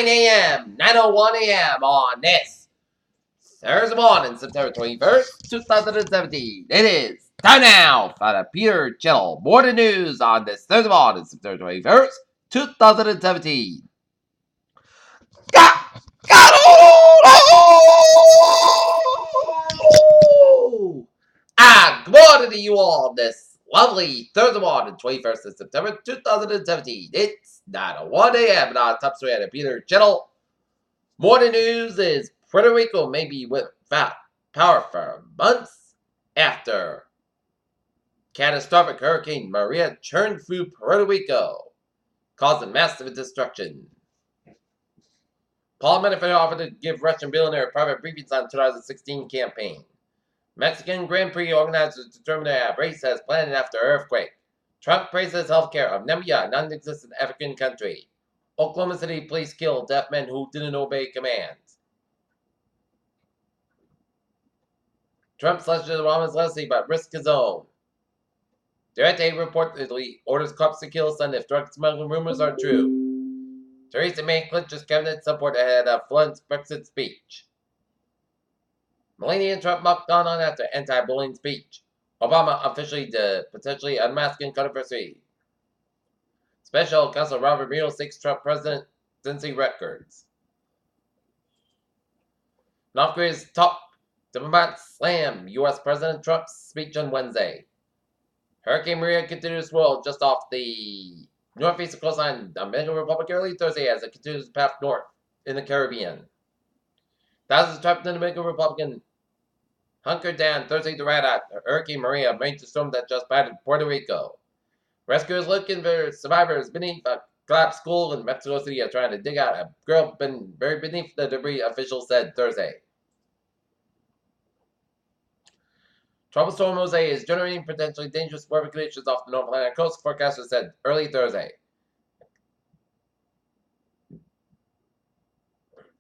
9:01 a.m. on this Thursday morning, September 21st, 2017. It is time now for the Peter Channel morning news on this Thursday morning, September 21st, 2017. Good morning to you all this lovely Thursday morning, 21st of September 2017. It's 9:01 a.m. and on top 3 at the Peter Channel. Morning news is Puerto Rico may be without power for months after catastrophic Hurricane Maria churned through Puerto Rico, causing massive destruction. Paul Manafort offered to give Russian billionaire private briefings on 2016 campaign. Mexican Grand Prix organizers determined to have race as planned after earthquake. Trump praises healthcare of Namibia, non-existent African country. Oklahoma City police kill deaf men who didn't obey commands. Trump slashes Obama's legacy but risks his own. Durante reportedly orders cops to kill son if drug smuggling rumors are true. Theresa May clinches cabinet support ahead of Fludd's Brexit speech. Melania and Trump mocked on after anti-bullying speech. Obama officially potentially unmasking controversy. Special Counsel Robert Mueller seeks Trump presidency records. North Korea's top diplomats slam U.S. President Trump's speech on Wednesday. Hurricane Maria continues to swirl just off the northeast coastline of the Dominican Republic early Thursday as it continues path north in the Caribbean. Thousands trapped in the Dominican Republic hunkered down Thursday to ride out Hurricane Maria, a major storm that just battered Puerto Rico. Rescuers looking for survivors beneath a collapsed school in Mexico City are trying to dig out a girl buried beneath the debris, officials said Thursday. Tropical storm Jose is generating potentially dangerous weather conditions off the North Atlantic coast, forecasters said early Thursday.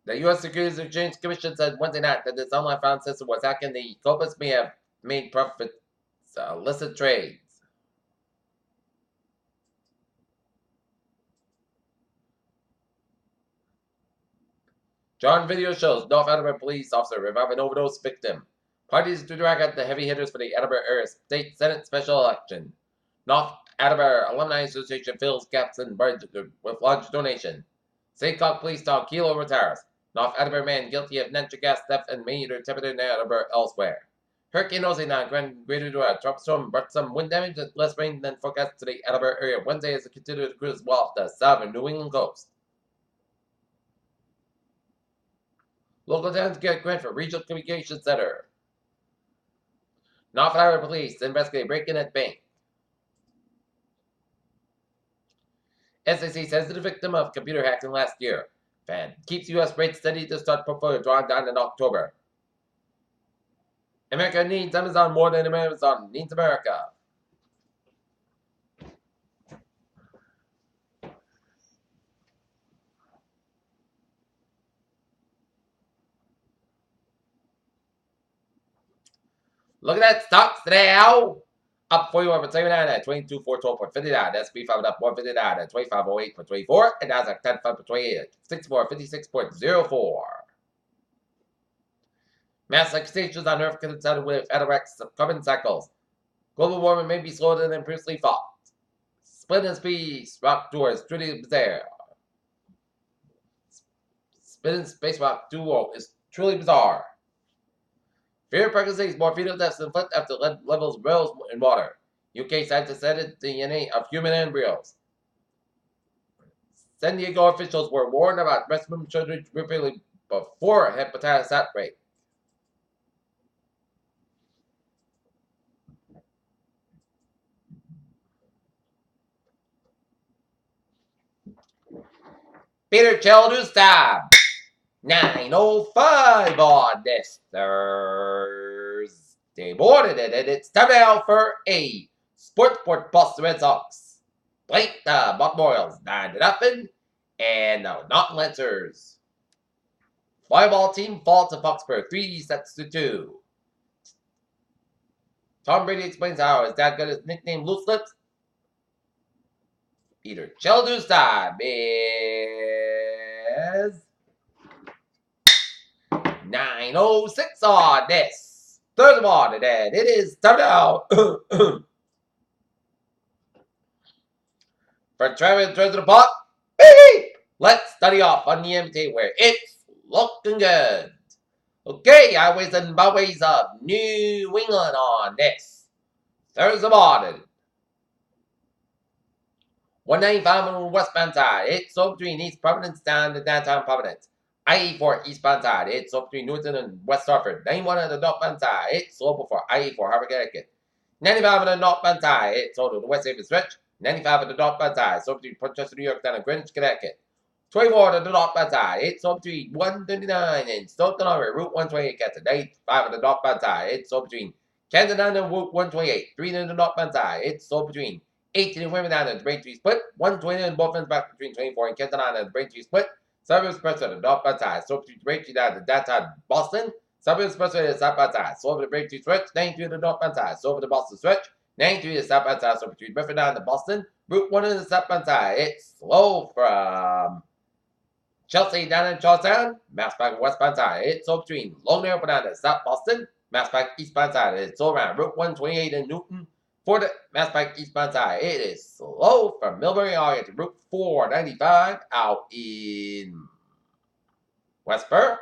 The U.S. Securities and Exchange Commission said Wednesday night that its online finance system was hacking. The culprits may have made profits illicit trades. John video shows North Attleboro police officer reviving overdose victim. Parties to drag out the heavy hitters for the Attleboro Area State Senate special election. North Attleboro Alumni Association fills gaps in budget with large donation. St. Cloud Police dog Kilo retires. North Attleboro man guilty of natural gas theft and meter temperature in Attleboro elsewhere. Hurricane Jose now greater to a tropical storm brought some wind damage and less rain than forecast to the Attleboro area Wednesday as it continued to cruise well off the southern New England coast. Local towns get grant for Regional Communications Center. North Attleboro police investigate break-in at bank. SEC says the victim of computer hacking last year. Fed keeps U.S. rates steady to start portfolio drawing down in October. America needs Amazon more than Amazon needs America. Look at that stocks today, Al. Up 41.79 at 22,412.59. S&P 5 up 159 at 2508.24. And Nasdaq 10.28 at 6456.04. Mass stations on Earth coincided with Atarax carbon cycles. Global warming may be slower than previously thought. Split in space rock tour is truly bizarre. Split in space rock duo is truly bizarre. Fear pregnancies more fetal deaths than flint after lead levels rose in water. UK scientists said DNA of human embryos. San Diego officials were warned about breast milk shortage repeatedly before hepatitis outbreak. Peter Channel News time. 9:05 on this Thursday morning, and it's time now for a Sports Report plus the Red Sox. Blank the Baltimore Orioles 9-0, and the Not Lancers. Flyball team fall to Foxborough 3-2. Tom Brady explains how his dad got his nickname Loose Lips. Peter Channel News time. is 9:06 on this Thursday morning, and it is time now for Travis Turns to the Pot. Let's study off on the MT where it's looking good. Okay, highways and byways of New England on this Thursday morning. 195 on the westbound side. It's up between East Providence down to downtown Providence. I-84 eastbound side. It's up between Newton and West Hartford. 91 on the northbound side. It's slow before I-84 Harvard, Connecticut. 95 on the northbound side. It's over the West Haven stretch. 95 on the northbound side. It's up between Portchester, New York down to Greenwich, Connecticut. 24 on the northbound side. It's up between 139 and Stoughton Harbor. Route 128 gets it. 95 on the northbound side. It's up between Camden and Route 128. 3 on the northbound side. It's up between 18 and Women down and the Braintree split. 120 and both ends back between 24 and Kenton and the Braintree split. Suburban Expressway to the northbound side. So between Braintree down to downtown Boston. Suburban Expressway to the southbound side. So over the Braintree stretch. 93 to the northbound side. So over the Boston stretch. 93 to the southbound side. So between Bedford down to Boston. Route 1 to the southbound side. It's slow from Chelsea down in Charlestown. Mass back westbound side. It's so between Long Narrow down to South Boston. Mass back eastbound side. It's all around Route 128 in Newton. For the Mass Pike eastbound side, it is slow from Millbury area to Route 495 out in Westboro.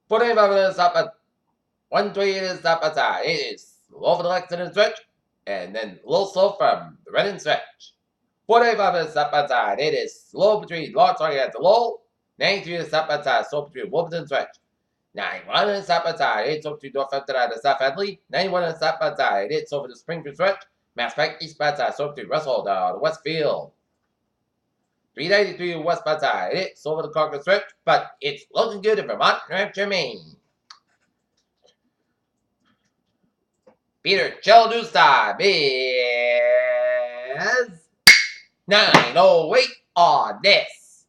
495 is up at 128 is up at side. It is slow for the Lexington stretch, and then a little slow from the Reading stretch. 495 is up at side. It is slow between Lawrence area to Lowell. 93 is up at side, slow between Wilmington stretch. 91 on the southbound side. It's over to Northampton to South Hadley. 91 on the southbound side. It's over to Springfield stretch. Mass Pike eastbound side. So over to Russell to Westfield. 393 westbound side. It's over the Concord stretch, but it's looking good in Vermont, New Hampshire, Maine. Peter Childu's time is 9:08 on this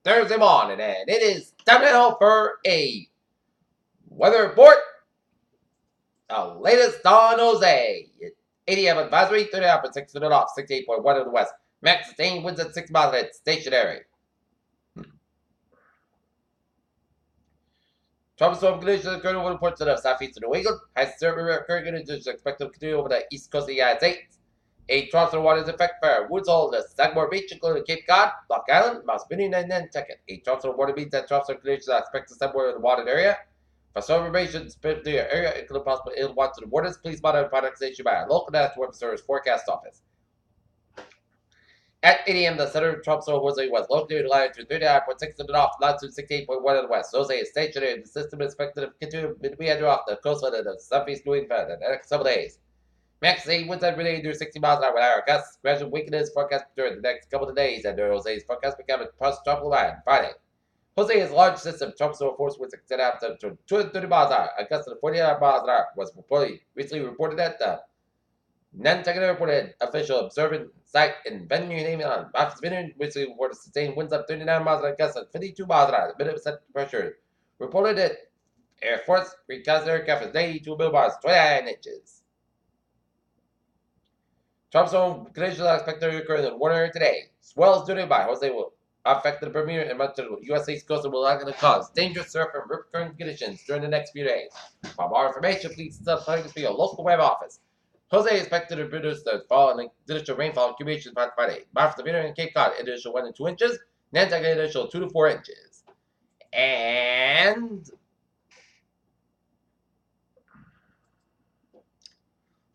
Thursday morning, and it is time now for a weather report. The latest Don Jose. 80 advisory, 30.6 to the off, 68.1 to the west. Max sustained winds at 6 miles at stationary. Tropical storm conditions occurring over the ports of the southeast of New England. High severe current conditions expected to continue over the east coast of the United States. A tropical water is effect for Woods Hole, the Sagamore Beach, including Cape Cod, Block Island, Mouse Vineyard, and Nantucket. A tropical water means that tropical conditions are expected somewhere in the watered area. For some information specific to your area, including possible ill waters to the waters, please monitor products issued by our local National Weather Service Forecast Office. At 8 a.m., the center of tropical Jose was located latitude 39.6 to the north, latitude 68.1 to the west. Jose is stationary. The system is expected to continue to be off the coastline of the southeast New England in the next several days. Max winds at related to 60 miles an hour with our gusts. Gradual weakening is forecast during the next couple of days, and Jose's forecast become a post-tropical line Friday. Jose is a large system. Tropical force winds extend out to 230 miles an hour. A gust of 49 miles an hour was recently reported at the Nantucket reported official observing site in Vineyard on Martha's Vineyard, which reported sustained winds up 39 miles an hour, gusts of 52 miles an hour. The minimum set pressure reported at Air Force recast aircraft is 92 millibars, 29 inches. Tropical conditions are expected to occur in the water today. Swells due by Jose will affect the Bermuda and much of the U.S. East Coast and will likely cause dangerous surf and rip current conditions during the next few days. For more information, please subscribe to your local web office. Jose is expected to produce the following initial rainfall accumulations by Friday. Martha's Vineyard and Cape Cod, initial 1 and 2 inches. Nantucket, initial 2 to 4 inches. And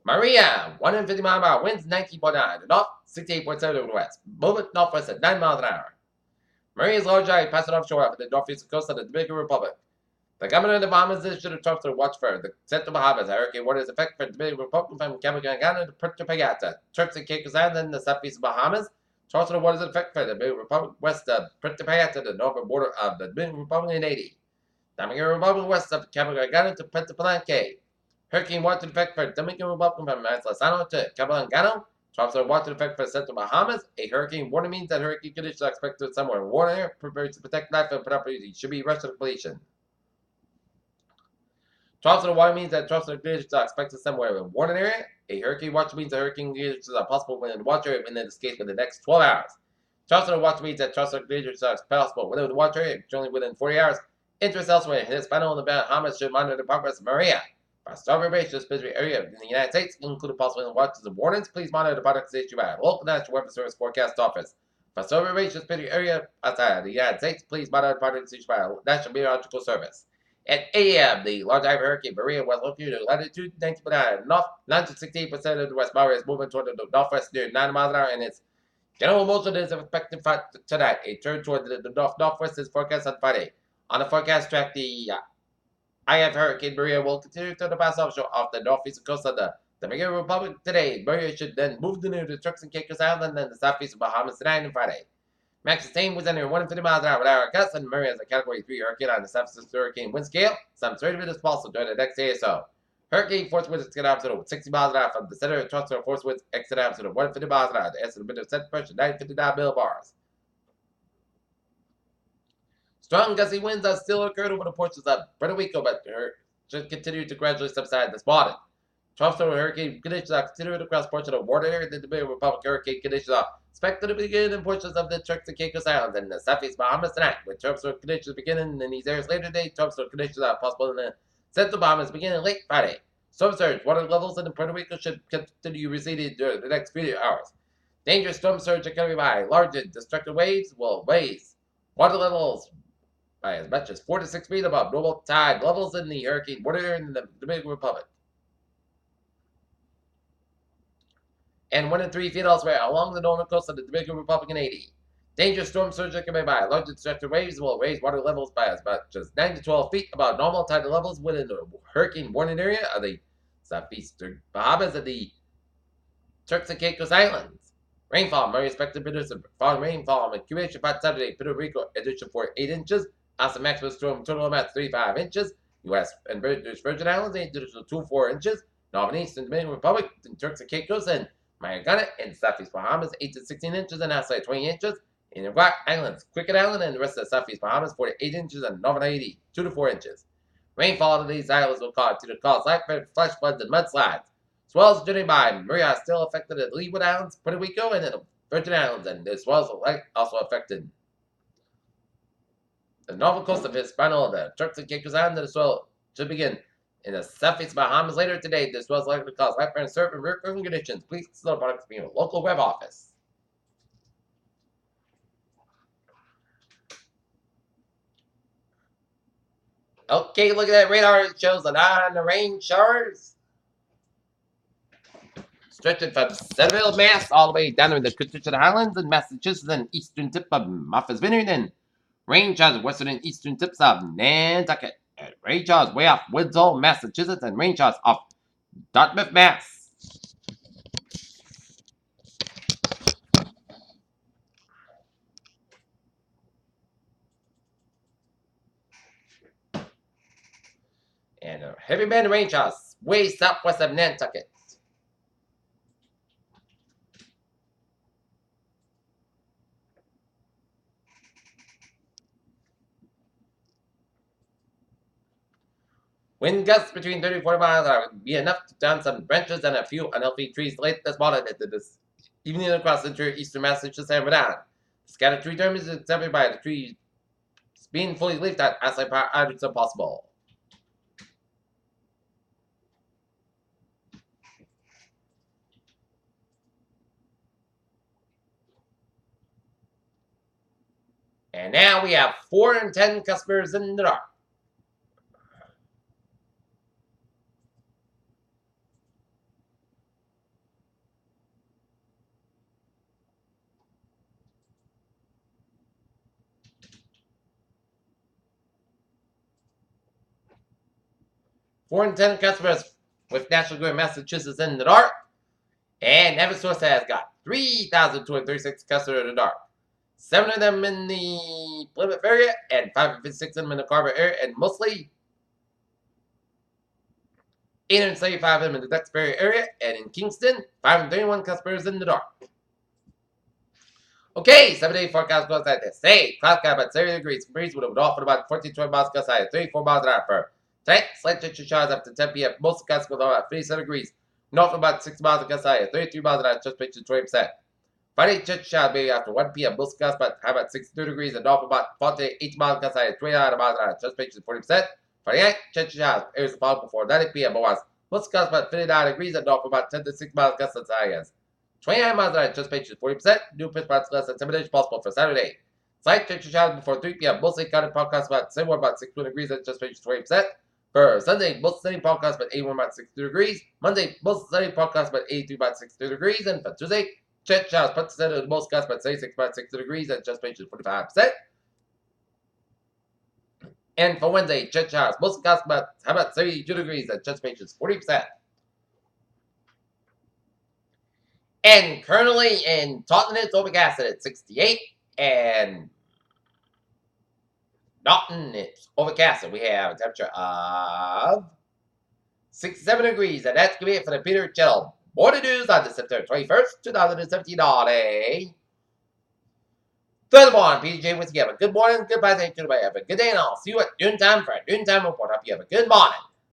Maria, 150 miles an hour, winds 19.9 to north, 68.7 to the west. Movement northwest at 9 miles an hour. Maria's large eye passing offshore off the northeast coast of the Dominican Republic. The governor of the Bahamas issued a tropical to watch for the Central Bahamas. Hurricane water is effect for the Dominican Republic from Camagana to Puerto Pagata. Turks and Caicos Islands in the southeast of Bahamas. Tropical water is effect for the Dominican Republic west of Puerto Pagata, the northern border of the Dominican Republic in Haiti. Dominican Republic west of Camagana to Puerto Palenque. Hurricane water effect for the Dominican Republic from Manzanillo to Capilangano. Tropical water effect for the Central Bahamas. A hurricane warning means that hurricane conditions are expected somewhere in water. Prepared to protect life and property should be rushed to completion. Tropical water means that tropical conditions are expected somewhere in water area. A hurricane watch means that hurricane conditions are possible when in water and in this case for the next 12 hours. Trust watch meets at Trust Leaders as possible. Within the watch area, generally within 40 hours. Interest elsewhere. His final in the Bahamas should monitor the progress of Maria. For starboard base, the specific area in the United States, including possible watches and warnings, please monitor the products issued by a local National Weather Service Forecast Office. For starboard base, the specific area outside the United States, please monitor the products issued by a National Meteorological Service. At 8 a.m., the large Ivory Hurricane Maria was located at latitude 19.9 north, 968% of the west boundary is moving toward the northwest near 9 miles an hour, and its general motion is expected tonight. A turn toward the northwest is forecast on Friday. On the forecast track, the IF Hurricane Maria will continue to the pass offshore off the northeastern coast of the Dominican Republic today. Maria should then move near the Turks and Caicos Island and the southeast of Bahamas tonight and Friday. Max sustained was under 150 miles an hour with hour gusts, and Maria is a Category 3 hurricane on the San Francisco hurricane wind scale. Some 30 minutes possible during the next day or so. Hurricane force winds extend out to 60 miles an hour from the center of tropical force winds extend out to 150 miles an hour. The estimate of set pressure 959 millibars. Strong gusty winds are still occurring over the portions of Puerto Rico, but should continue to gradually subside this morning. Tropical hurricane conditions are continuing across portions of water area. The Dominican Republic hurricane conditions are expected to begin in portions of the Turks and Caicos Islands and the southeast Bahamas tonight, with tropical conditions beginning in these areas later today. Tropical conditions are possible in the central Bahamas beginning late Friday. Storm surge water levels in Puerto Rico should continue receding during the next few hours. Dangerous storm surge are coming by. Large and destructive waves will raise water levels by as much as 4 to 6 feet above normal tide levels in the hurricane water area in the Dominican Republic. And 1 to 3 feet elsewhere along the northern coast of the Dominican Republic in Haiti. Dangerous storm surge are coming by. Large and destructive waves will raise water levels by as much as 9 to 12 feet above normal tidal levels within the hurricane warning area of the southeastern Bahamas and the Turks and Caicos Islands. Rainfall, Murray expected produce of falling rainfall in Cuba Shabbat Saturday, Puerto Rico, edition for 8 inches. Also, maximum storm total amount 35 inches. U.S. and British Virgin Islands, additional 2 4 inches. Northern Eastern Dominican Republic, and Turks and Caicos, and Mayagana and Southeast Bahamas, 8 to 16 inches, and outside 20 inches. In the Rock Islands, Cricket Island, and the rest of the Southeast Bahamas, 4 to 8 inches, and Northern Haiti, 2 to 4 inches. Rainfall to these islands will cause light flash floods and mudslides. Swells driven by Maria are still affected at Leeward Islands, Puerto Rico, and the Virgin Islands, and the swells are also affected the northern coast of Hispaniola, the Turks and Caicos Islands, and the swell should begin in the southeast Bahamas later today. This was likely to cause light rain, surf, and recurring conditions. Please consider products from your local web office. Okay, look at that radar. It shows an eye on the rain showers. Stretching from Centerville, Mass, all the way down to the Christian Highlands and Massachusetts and eastern tip of Martha's Vineyard, and rain showers western and eastern tips of Nantucket. And rain showers way off Woods Hole, Massachusetts, and rain showers off Dartmouth, Mass. And heavy band rain showers way southwest of Nantucket. Wind gusts between 30 and 40 miles an hour would be enough to down some branches and a few unhealthy trees late this morning into this evening across interior eastern Massachusetts and Rhode Island. Scattered tree damage is exempted by the trees being fully leafed out as power outages are possible. And now we have 4 and 10 customers in the dark. Four and 10 customers with National Grid Massachusetts in the dark. And Eversource has got 3,236 customers in the dark. 7 of them in the Plymouth area and 556 of them in the Carver area, and mostly 875 of them in the Duxbury area, and in Kingston, 531 customers in the dark. Okay, 7-day forecast goes like this. Say, cloud cap at 70 degrees, breeze with a off at about 14-20 miles gust high at 34 miles an hour for tonight. Slight chance of showers up to 10 p.m. Most gusts go down at 37 degrees. North about 60 miles gust high at 33 miles an hour, just pitch to 20%. Friday, church shall be after 1 p.m. Most cast but have at 62 degrees and north about 48 miles outside 29 miles an hour. Just pitches 40%. Friday night, church shall airs the fall before 9 p.m. Most cast about 59 degrees and north about 10 to 6 miles gust outside. 29 miles an hour. Just pitches 40%. New pitch spots less than 7 inches possible for Saturday. Slight church shall before 3 p.m. Mostly cloudy podcast about similar about 62 degrees and just pitches 20%. For Sunday, most sunny podcast about 81 about 62 degrees. Monday, most sunny podcast about 82 about 62 degrees. And for Tuesday, church showers, put the most gust about 76 about 60 degrees and just pitches 45%. And for Wednesday, church showers, most gust about 32 degrees and just pitches 40%. And currently in Taunton, it's overcast at 68. And Naughton, it's overcast, and we have a temperature of 67 degrees, and that's going to be it for the Peter Channel Morning News on December 21st, 2017 day. Furthermore, I'm PJ with you. Have a good morning, goodbye, thank you, have a good day, and I'll see you at noontime for a noontime report. Hope you have a good morning.